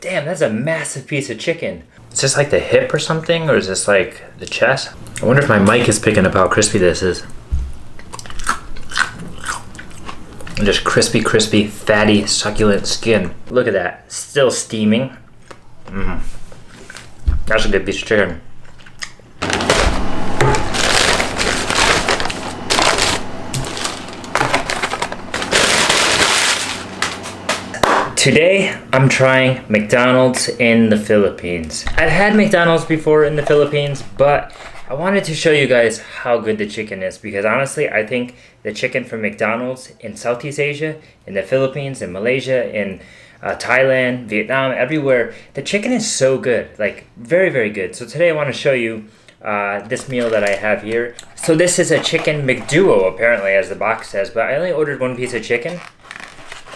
Damn, that's a massive piece of chicken. Is this like the hip or something, or is this like the chest? I wonder if my mic is picking up how crispy this is. Just crispy, crispy, fatty, succulent skin. Look at that, still steaming. That's a good piece of chicken. Today, I'm trying McDonald's in the Philippines. I've had McDonald's before in the Philippines, but I wanted to show you guys how good the chicken is, because honestly, I think the chicken from McDonald's in Southeast Asia, in the Philippines, in Malaysia, in Thailand, Vietnam, everywhere, the chicken is so good, like very, very good. So today I want to show you this meal that I have here. So this is a chicken McDuo, apparently, as the box says, but I only ordered one piece of chicken.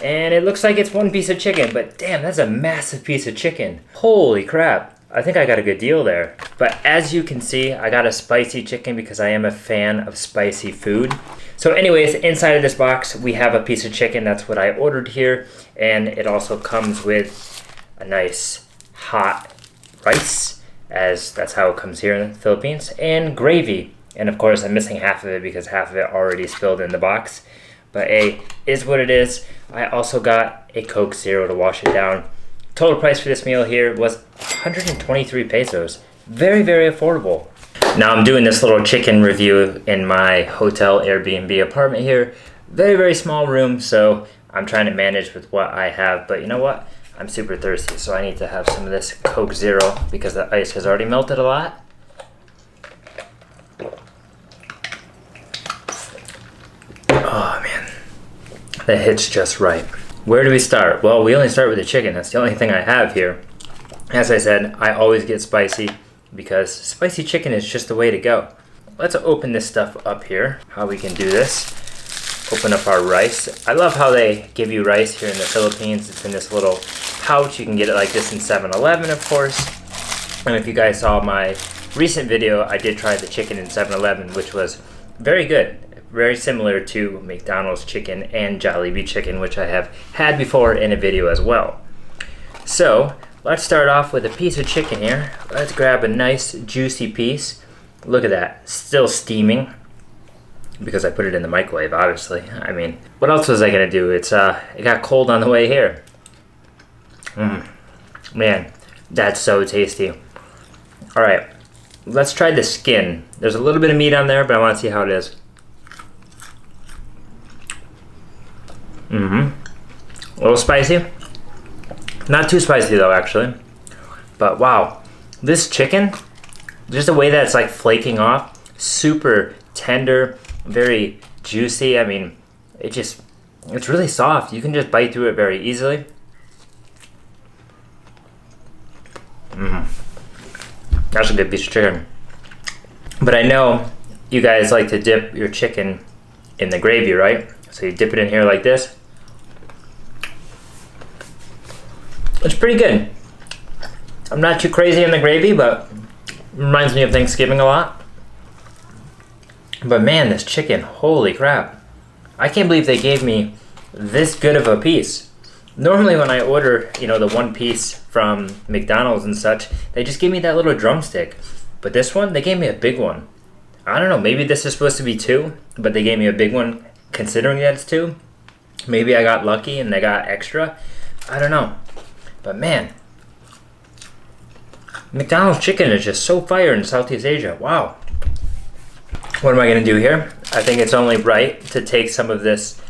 And it looks like it's one piece of chicken, but damn, that's a massive piece of chicken. Holy crap. I think I got a good deal there. But as you can see, I got a spicy chicken because I am a fan of spicy food. So anyways, inside of this box, we have a piece of chicken. That's what I ordered here. And it also comes with a nice hot rice, as that's how it comes here in the Philippines, and gravy. And of course, I'm missing half of it because half of it already spilled in the box. But hey, is what it is. I also got a Coke Zero to wash it down. Total price for this meal here was 123 pesos. Very, very affordable. Now I'm doing this little chicken review in my hotel Airbnb apartment here. Very, very small room, so I'm trying to manage with what I have. But you know what? I'm super thirsty, so I need to have some of this Coke Zero because the ice has already melted a lot. Oh man, that hits just right. Where do we start? Well, we only start with the chicken. That's the only thing I have here. As I said, I always get spicy because spicy chicken is just the way to go. Let's open this stuff up here. How we can do this. Open up our rice. I love how they give you rice here in the Philippines. It's in this little pouch. You can get it like this in 7-Eleven, of course. And if you guys saw my recent video, I did try the chicken in 7-Eleven, which was very good. Very similar to McDonald's chicken and Jollibee chicken, which I have had before in a video as well. So let's start off with a piece of chicken here. Let's grab a nice juicy piece. Look at that, still steaming because I put it in the microwave, obviously. I mean, what else was I gonna do? It got cold on the way here. Man, that's so tasty. All right, let's try the skin. There's a little bit of meat on there, but I want to see how it is. A little spicy. Not too spicy though, actually. But wow, this chicken, just the way that it's like flaking off, super tender, very juicy. I mean, it's really soft. You can just bite through it very easily. That's a good piece of chicken. But I know you guys like to dip your chicken in the gravy, right? So you dip it in here like this. It's pretty good. I'm not too crazy in the gravy, but it reminds me of Thanksgiving a lot. But man, this chicken, holy crap. I can't believe they gave me this good of a piece. Normally when I order, you know, the one piece from McDonald's and such, they just give me that little drumstick. But this one, they gave me a big one. I don't know, maybe this is supposed to be 2, but they gave me a big one considering that it's 2. Maybe I got lucky and they got extra. I don't know. But man, McDonald's chicken is just so fire in Southeast Asia. Wow. What am I going to do here? I think it's only right to take some of this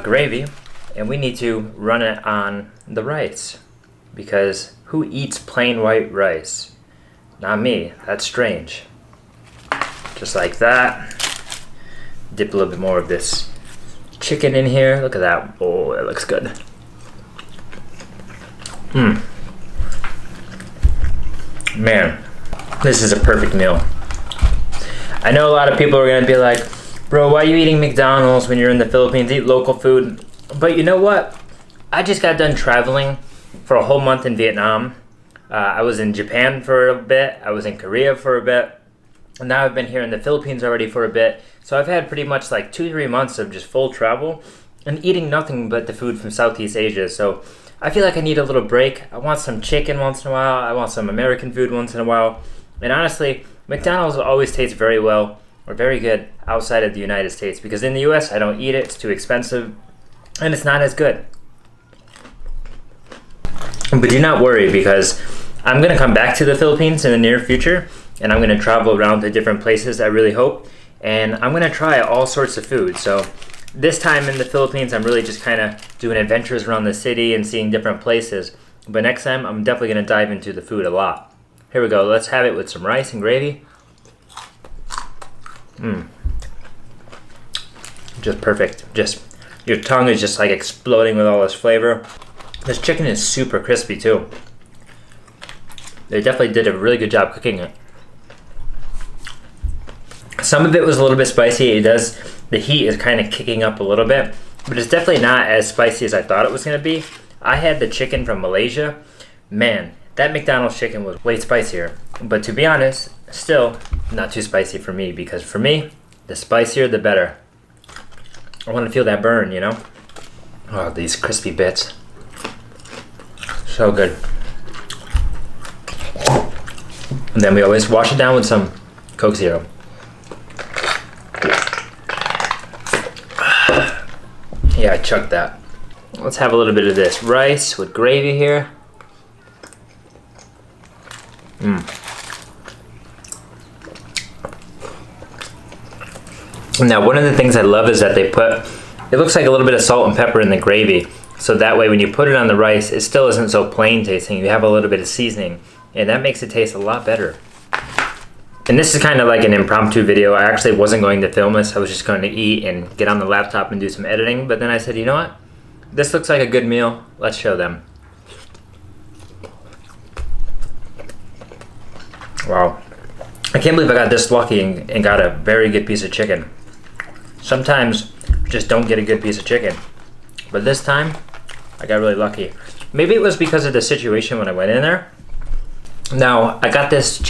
gravy and we need to run it on the rice. Because who eats plain white rice? Not me. That's strange. Just like that. Dip a little bit more of this chicken in here. Look at that. Oh, that looks good. Man, this is a perfect meal. I know a lot of people are gonna be like, bro, why are you eating McDonald's when you're in the Philippines? Eat local food. But you know what? I just got done traveling for a whole month in Vietnam. I was in Japan for a bit. I was in Korea for a bit. And now I've been here in the Philippines already for a bit. So I've had pretty much like 2-3 months of just full travel and eating nothing but the food from Southeast Asia. So I feel like I need a little break. I want some chicken once in a while. I want some American food once in a while. And honestly, McDonald's always tastes very well or very good outside of the United States, because in the US I don't eat it. It's too expensive and it's not as good. But do not worry, because I'm going to come back to the Philippines in the near future, and I'm going to travel around to different places, I really hope, and I'm going to try all sorts of food. So this time in the Philippines, I'm really just kind of doing adventures around the city and seeing different places. But next time, I'm definitely going to dive into the food a lot. Here we go. Let's have it with some rice and gravy. Just perfect. Just your tongue is just like exploding with all this flavor. This chicken is super crispy too. They definitely did a really good job cooking it. Some of it was a little bit spicy. The heat is kind of kicking up a little bit, but it's definitely not as spicy as I thought it was going to be. I had the chicken from Malaysia. Man, that McDonald's chicken was way spicier. But to be honest, still not too spicy for me, because for me, the spicier the better. I want to feel that burn, you know? Oh, these crispy bits. So good. And then we always wash it down with some Coke Zero. Yeah, I chucked that. Let's have a little bit of this rice with gravy here. Now, one of the things I love is that they put, it looks like a little bit of salt and pepper in the gravy. So that way when you put it on the rice, it still isn't so plain tasting. You have a little bit of seasoning, and that makes it taste a lot better. And this is kind of like an impromptu video. I actually wasn't going to film this. I was just going to eat and get on the laptop and do some editing. But then I said, you know what? This looks like a good meal. Let's show them. Wow. I can't believe I got this lucky and got a very good piece of chicken. Sometimes you just don't get a good piece of chicken. But this time, I got really lucky. Maybe it was because of the situation when I went in there. Now, I got this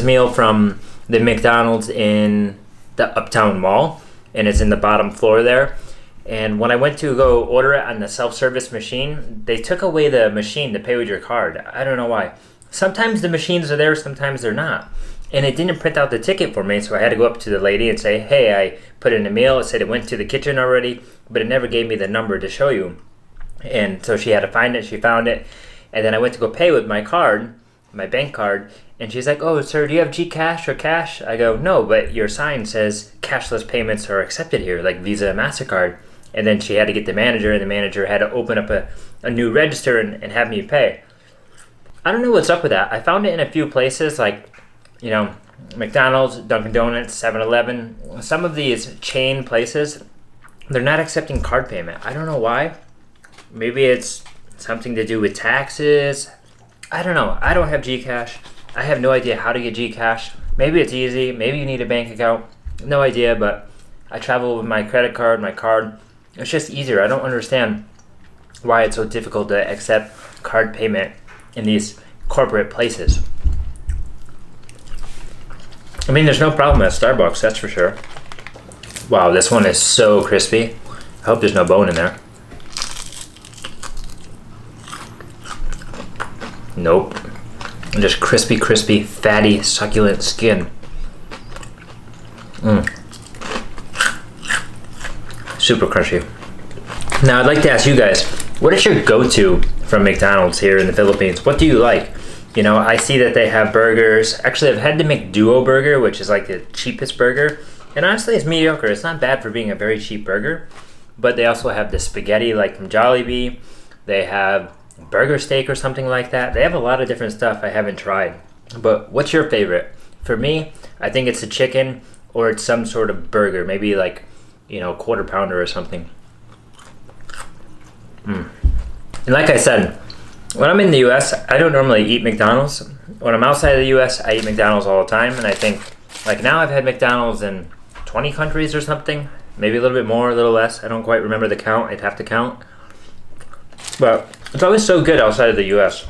meal from the McDonald's in the Uptown Mall, and it's in the bottom floor there. And when I went to go order it on the self-service machine, they took away the machine to pay with your card. I don't know why. Sometimes the machines are there, sometimes they're not. And it didn't print out the ticket for me, so I had to go up to the lady and say, hey, I put in a meal. It said it went to the kitchen already, but it never gave me the number to show you. And so she had to find it. She found it. And then I went to go pay with my card, my bank card, and she's like, oh, sir, do you have GCash or cash? I go, no, but your sign says cashless payments are accepted here, like Visa and MasterCard. And then she had to get the manager, and the manager had to open up a new register and have me pay. I don't know what's up with that. I found it in a few places, like, you know, McDonald's, Dunkin' Donuts, 7-Eleven. Some of these chain places, they're not accepting card payment. I don't know why. Maybe it's something to do with taxes. I don't know. I don't have GCash. I have no idea how to get GCash. Maybe it's easy. Maybe you need a bank account. No idea, but I travel with my credit card, my card. It's just easier. I don't understand why it's so difficult to accept card payment in these corporate places. I mean, there's no problem at Starbucks, that's for sure. Wow, this one is so crispy. I hope there's no bone in there. Nope. Just crispy, crispy, fatty, succulent skin. Super crunchy. Now, I'd like to ask you guys, what is your go-to from McDonald's here in the Philippines? What do you like? You know, I see that they have burgers. Actually, I've had the McDuo burger, which is like the cheapest burger. And honestly, it's mediocre. It's not bad for being a very cheap burger. But they also have the spaghetti, like from Jollibee. They have burger steak or something like that. They have a lot of different stuff I haven't tried. But what's your favorite? For me, I think it's the chicken, or it's some sort of burger. Maybe like, you know, quarter pounder or something. And like I said, when I'm in the US, I don't normally eat McDonald's. When I'm outside of the US, I eat McDonald's all the time. And I think, like now I've had McDonald's in 20 countries or something. Maybe a little bit more, a little less. I don't quite remember the count. I'd have to count. But it's always so good outside of the US.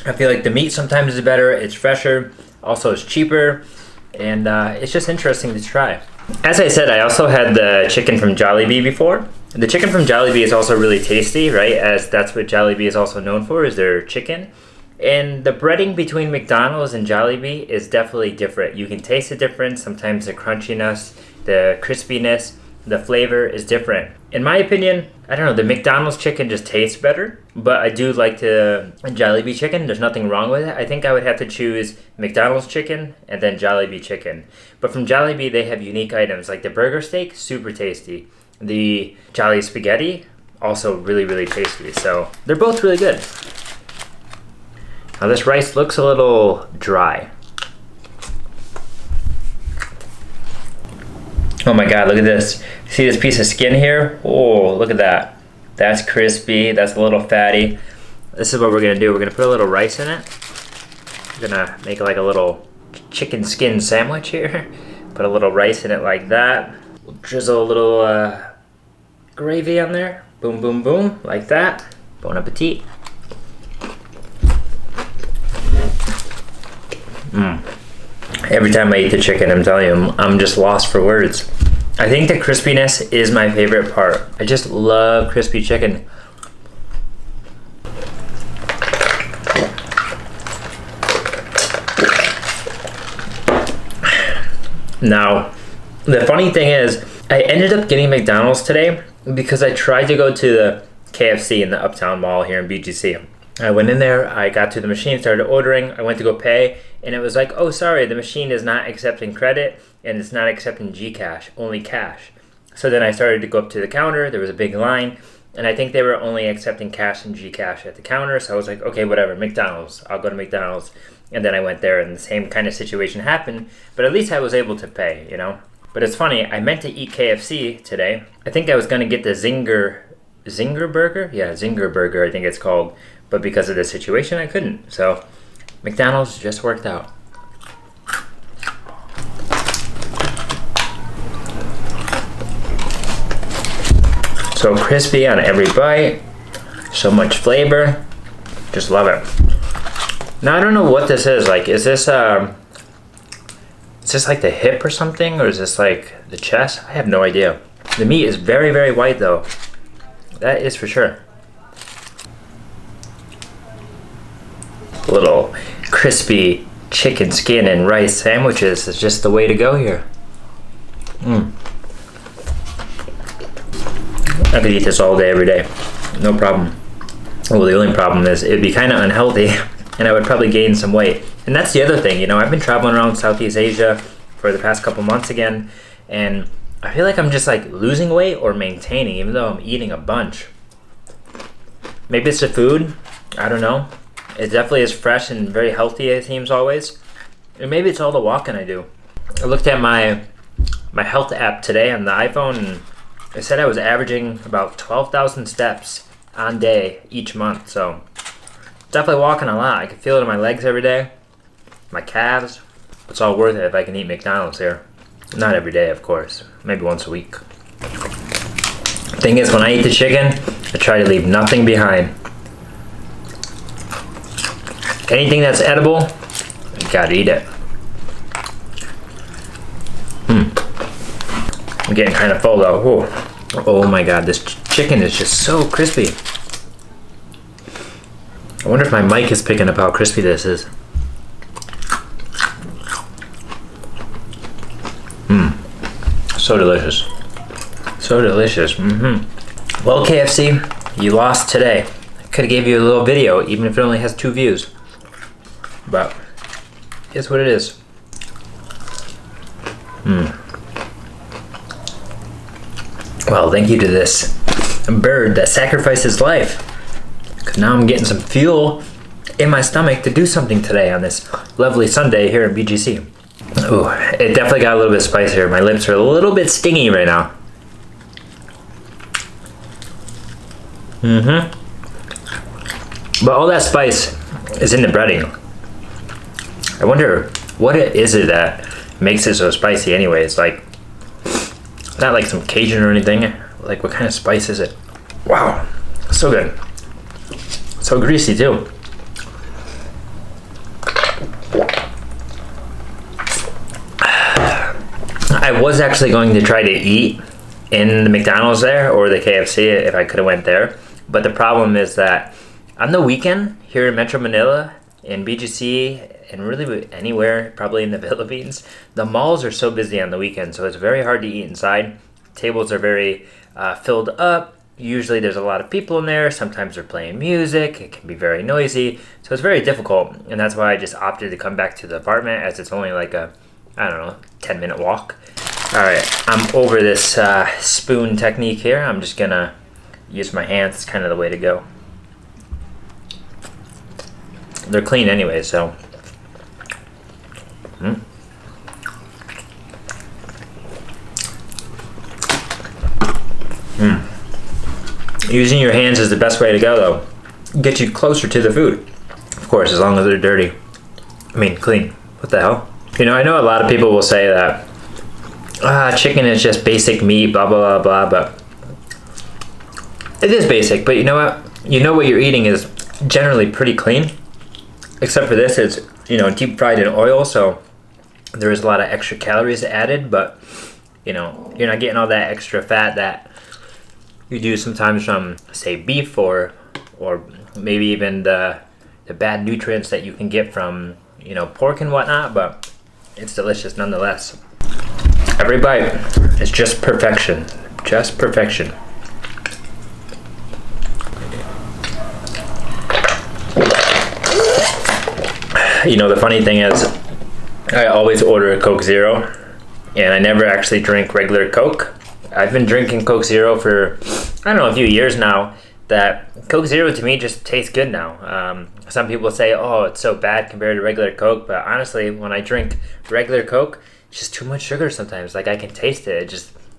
I feel like the meat sometimes is better. It's fresher. Also, it's cheaper. And it's just interesting to try. As I said, I also had the chicken from Jollibee before. The chicken from Jollibee is also really tasty, right? As that's what Jollibee is also known for, is their chicken. And the breading between McDonald's and Jollibee is definitely different. You can taste the difference. Sometimes the crunchiness, the crispiness, the flavor is different. In my opinion, I don't know, the McDonald's chicken just tastes better, but I do like the Jollibee chicken. There's nothing wrong with it. I think I would have to choose McDonald's chicken and then Jollibee chicken. But from Jollibee, they have unique items like the burger steak, super tasty. The Jolly Spaghetti, also really, really tasty. So they're both really good. Now this rice looks a little dry. Oh my God, look at this. See this piece of skin here? Oh, look at that. That's crispy, that's a little fatty. This is what we're gonna do. We're gonna put a little rice in it. We're gonna make like a little chicken skin sandwich here. Put a little rice in it like that. We'll drizzle a little gravy on there. Boom, boom, boom, like that. Bon appetit. Every time I eat the chicken, I'm telling you, I'm just lost for words. I think the crispiness is my favorite part. I just love crispy chicken. Now, the funny thing is, I ended up getting McDonald's today because I tried to go to the KFC in the Uptown Mall here in BGC. I went in there, I got to the machine, started ordering, I went to go pay, and it was like, oh sorry, the machine is not accepting credit, and it's not accepting Gcash, only cash. So then I started to go up to the counter, there was a big line, and I think they were only accepting cash and Gcash at the counter, so I was like, okay, whatever, McDonald's, I'll go to McDonald's. And then I went there and the same kind of situation happened, but at least I was able to pay, you know? But it's funny, I meant to eat KFC today. I think I was gonna get the Zinger burger? Yeah, Zinger burger, I think it's called. But because of the situation, I couldn't. So McDonald's just worked out. So crispy on every bite. So much flavor. Just love it. Now I don't know what this is. Like, is this like the hip or something? Or is this like the chest? I have no idea. The meat is very, very white though. That is for sure. Little crispy chicken skin and rice sandwiches is just the way to go here. I could eat this all day, every day. No problem. Well, the only problem is it'd be kind of unhealthy and I would probably gain some weight. And that's the other thing, you know, I've been traveling around Southeast Asia for the past couple months again, and I feel like I'm just like losing weight or maintaining, even though I'm eating a bunch. Maybe it's the food, I don't know. It definitely is fresh and very healthy, it seems always. And maybe it's all the walking I do. I looked at my health app today on the iPhone, and it said I was averaging about 12,000 steps on day each month. So definitely walking a lot. I can feel it in my legs every day, my calves. It's all worth it if I can eat McDonald's here. Not every day, of course. Maybe once a week. Thing is, when I eat the chicken, I try to leave nothing behind. Anything that's edible, you gotta eat it. I'm getting kind of full though. Whoa. Oh my God, this chicken is just so crispy. I wonder if my mic is picking up how crispy this is. So delicious. So delicious. Well, KFC, you lost today. I could have gave you a little video, even if it only has 2 views. But it's what it is. Well, thank you to this bird that sacrificed his life. Because now I'm getting some fuel in my stomach to do something today on this lovely Sunday here in BGC. Ooh, it definitely got a little bit spicier. My lips are a little bit stingy right now. But all that spice is in the breading. I wonder what it is that makes it so spicy anyways. Like, not like some Cajun or anything. Like, what kind of spice is it? Wow, so good. So greasy too. I was actually going to try to eat in the McDonald's there or the KFC if I could have went there. But the problem is that on the weekend here in Metro Manila, in BGC, and really anywhere probably in the Philippines, the malls are so busy on the weekend, so it's very hard to eat inside. Tables are very filled up. Usually there's a lot of people in there. Sometimes they're playing music. It can be very noisy, so it's very difficult, and that's why I just opted to come back to the apartment, as it's only like a, I don't know, 10-minute walk. All right, I'm over this spoon technique here. I'm just gonna use my hands. It's kind of the way to go. They're clean anyway, so. Using your hands is the best way to go, though. Get you closer to the food. Of course, as long as they're dirty. I mean, clean. What the hell? You know, I know a lot of people will say that chicken is just basic meat, blah, blah, blah, blah, but it is basic, but you know what? You know what you're eating is generally pretty clean. Except for this, it's, you know, deep fried in oil, so there is a lot of extra calories added, but, you know, you're not getting all that extra fat that you do sometimes from, say, beef or maybe even the bad nutrients that you can get from, you know, pork and whatnot, but it's delicious nonetheless. Every bite is just perfection. Just perfection. You know, the funny thing is, I always order a Coke Zero, and I never actually drink regular Coke. I've been drinking Coke Zero for, I don't know, a few years now. That Coke Zero to me just tastes good now. Some people say, oh, it's so bad compared to regular Coke, but honestly, when I drink regular Coke, it's just too much sugar sometimes. Like, I can taste it.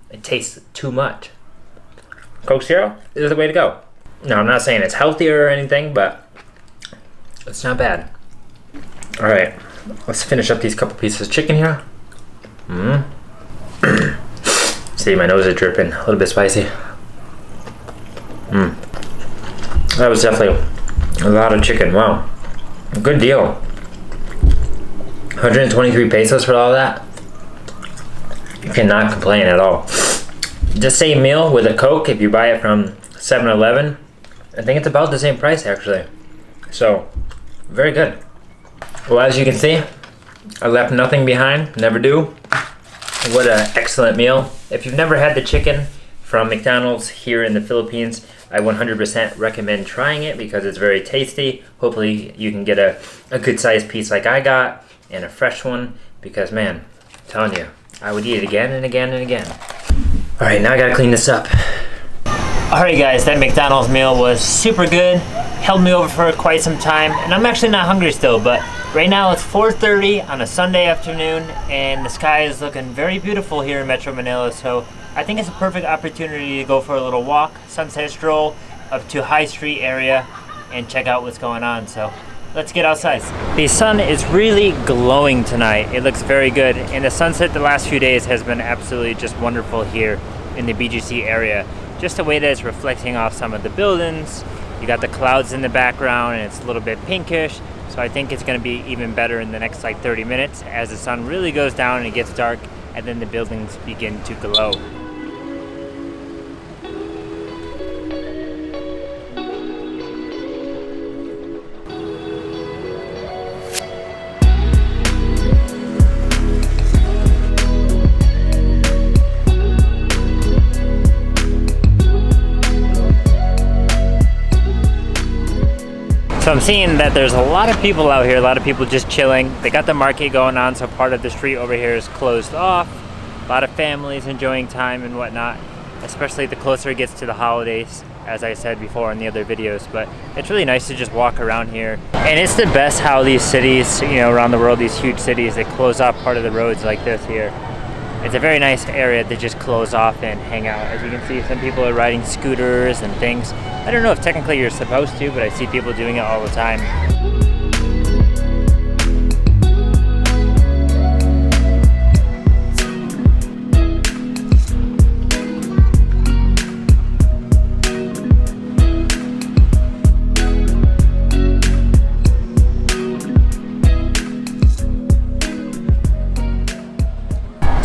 It tastes too much. Coke Zero is the way to go. No, I'm not saying it's healthier or anything, but it's not bad. All right, let's finish up these couple pieces of chicken here. See, my nose is dripping. A little bit spicy. That was definitely a lot of chicken. Wow, good deal. 123 pesos for all that. You cannot complain at all. The same meal with a Coke, if you buy it from 7-Eleven, I think it's about the same price actually. So, very good. Well, as you can see, I left nothing behind, never do. What an excellent meal. If you've never had the chicken from McDonald's here in the Philippines, I 100% recommend trying it because it's very tasty. Hopefully you can get a good sized piece like I got and a fresh one because, man, I'm telling you, I would eat it again and again and again. All right, now I gotta clean this up. All right, guys, that McDonald's meal was super good. Held me over for quite some time, and I'm actually not hungry still, but right now it's 4:30 on a Sunday afternoon, and the sky is looking very beautiful here in Metro Manila, so I think it's a perfect opportunity to go for a little walk, sunset stroll, up to High Street area, and check out what's going on, so let's get outside. The sun is really glowing tonight. It looks very good, and the sunset the last few days has been absolutely just wonderful here in the BGC area. Just the way that it's reflecting off some of the buildings. You got the clouds in the background and it's a little bit pinkish. So I think it's gonna be even better in the next like 30 minutes as the sun really goes down and it gets dark and then the buildings begin to glow. So I'm seeing that there's a lot of people out here, a lot of people just chilling. They got the market going on, so part of the street over here is closed off. A lot of families enjoying time and whatnot, especially the closer it gets to the holidays, as I said before in the other videos. But it's really nice to just walk around here. And it's the best how these cities, you know, around the world, these huge cities, they close off part of the roads like this here. It's a very nice area to just close off and hang out. As you can see, some people are riding scooters and things. I don't know if technically you're supposed to, but I see people doing it all the time.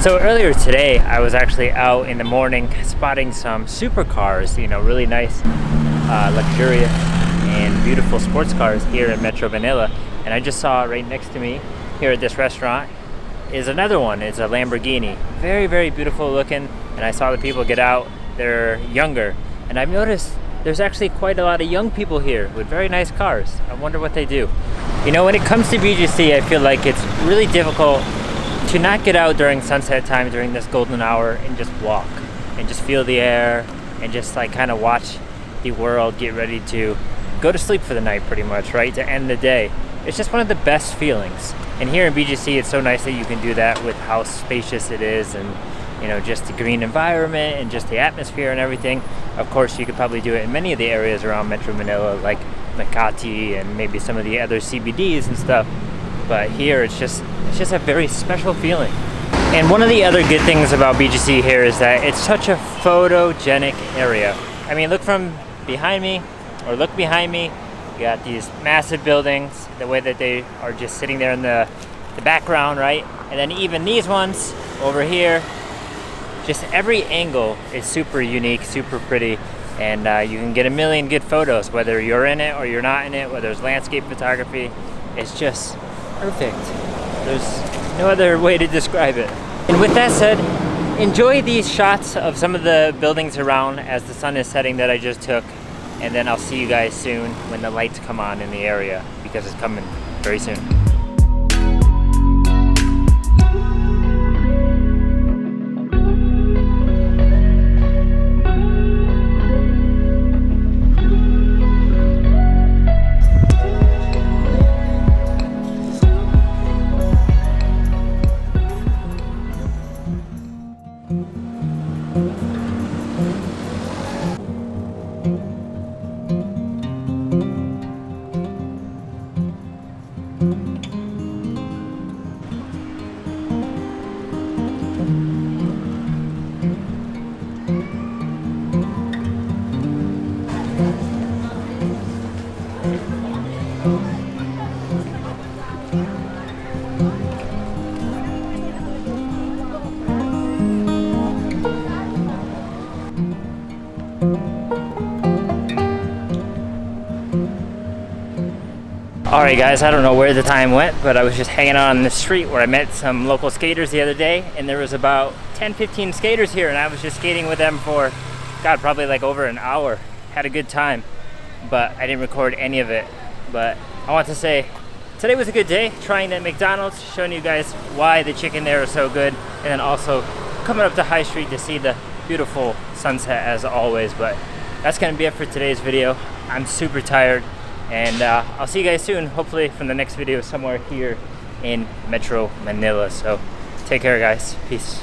So earlier today, I was actually out in the morning spotting some supercars, you know, really nice, luxurious and beautiful sports cars here in Metro Manila. And I just saw right next to me here at this restaurant is another one. It's a Lamborghini. Very, very beautiful looking. And I saw the people get out. They're younger. And I've noticed there's actually quite a lot of young people here with very nice cars. I wonder what they do. You know, when it comes to BGC, I feel like it's really difficult to not get out during sunset time, during this golden hour, and just walk and just feel the air and just like kind of watch the world get ready to go to sleep for the night, pretty much, right? To end the day. It's just one of the best feelings. And here in BGC, it's so nice that you can do that with how spacious it is, and you know, just the green environment and just the atmosphere and everything. Of course, you could probably do it in many of the areas around Metro Manila, like Makati and maybe some of the other CBDs and stuff. But here, it's just a very special feeling. And one of the other good things about BGC here is that it's such a photogenic area. I mean, look from behind me, or look behind me. You got these massive buildings, the way that they are just sitting there in the background, right? And then even these ones over here, just every angle is super unique, super pretty, and you can get a million good photos, whether you're in it or you're not in it, whether it's landscape photography. It's just perfect. There's no other way to describe it. And with that said, enjoy these shots of some of the buildings around as the sun is setting that I just took, and then I'll see you guys soon when the lights come on in the area, because it's coming very soon. Alright guys, I don't know where the time went, but I was just hanging out on the street where I met some local skaters the other day, and there was about 10-15 skaters here, and I was just skating with them for, God, probably like over an hour. Had a good time, but I didn't record any of it. But I want to say, today was a good day, trying that McDonald's, showing you guys why the chicken there is so good, and then also coming up to High Street to see the beautiful sunset as always. But that's gonna be it for today's video. I'm super tired. And I'll see you guys soon, hopefully from the next video somewhere here in Metro Manila. So take care guys, peace.